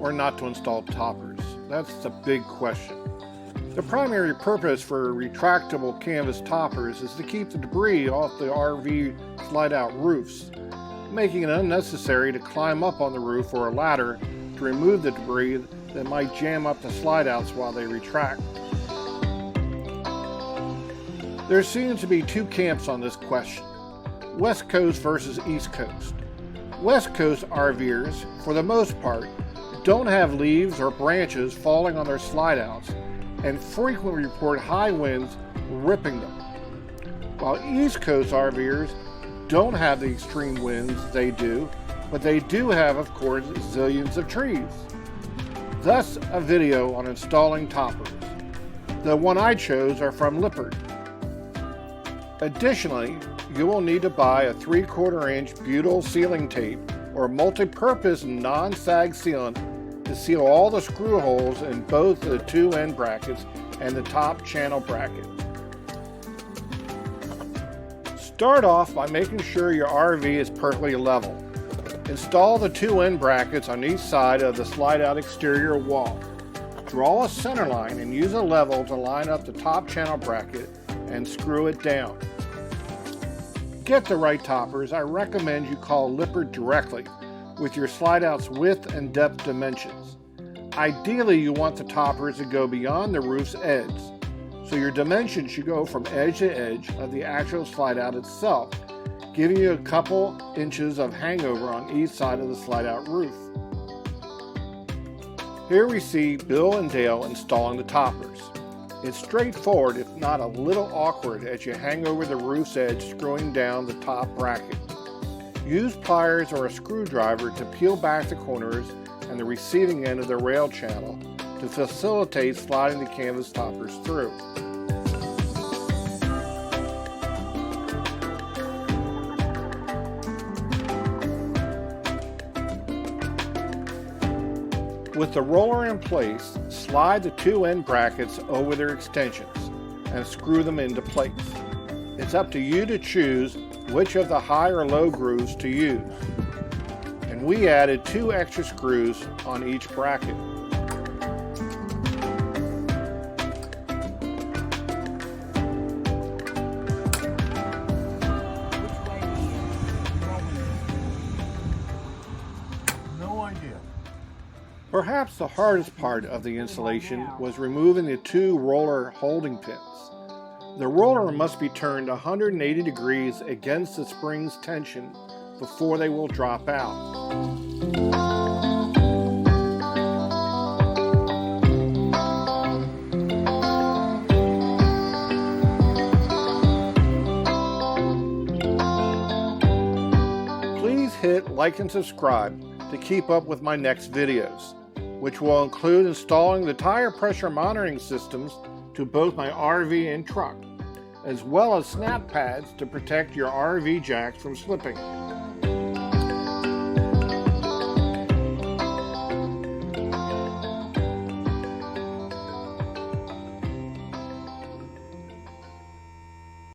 or not to install toppers? That's the big question. The primary purpose for retractable canvas toppers is to keep the debris off the RV slide-out roofs, making it unnecessary to climb up on the roof or a ladder to remove the debris that might jam up the slide-outs while they retract. There seems to be two camps on this question: West Coast versus East Coast. West Coast RVers, for the most part, don't have leaves or branches falling on their slide-outs and frequently report high winds ripping them, while East Coast RVers don't have the extreme winds they do, but they do have, of course, zillions of trees. Thus, a video on installing toppers. The one I chose are from Lippert. Additionally, you will need to buy a 3/4 inch butyl sealing tape or multi-purpose non-sag sealant to seal all the screw holes in both the two end brackets and the top channel bracket. Start off by making sure your RV is perfectly level. Install the two end brackets on each side of the slide-out exterior wall. Draw a center line and use a level to line up the top channel bracket and screw it down. To get the right toppers, I recommend you call Lippert directly with your slide-out's width and depth dimensions. Ideally, you want the toppers to go beyond the roof's edge, so your dimensions should go from edge to edge of the actual slide-out itself, giving you a couple inches of hangover on each side of the slide-out roof. Here we see Bill and Dale installing the toppers. It's straightforward, if not a little awkward, as you hang over the roof's edge screwing down the top bracket. Use pliers or a screwdriver to peel back the corners and the receiving end of the rail channel to facilitate sliding the canvas toppers through. With the roller in place, slide the two end brackets over their extensions and screw them into place. It's up to you to choose which of the high or low grooves to use. And we added 2 extra screws on each bracket. Perhaps the hardest part of the installation was removing the 2 roller holding pins. The roller must be turned 180 degrees against the spring's tension before they will drop out. Please hit like and subscribe to keep up with my next videos, which will include installing the tire pressure monitoring systems to both my RV and truck, as well as snap pads to protect your RV jacks from slipping.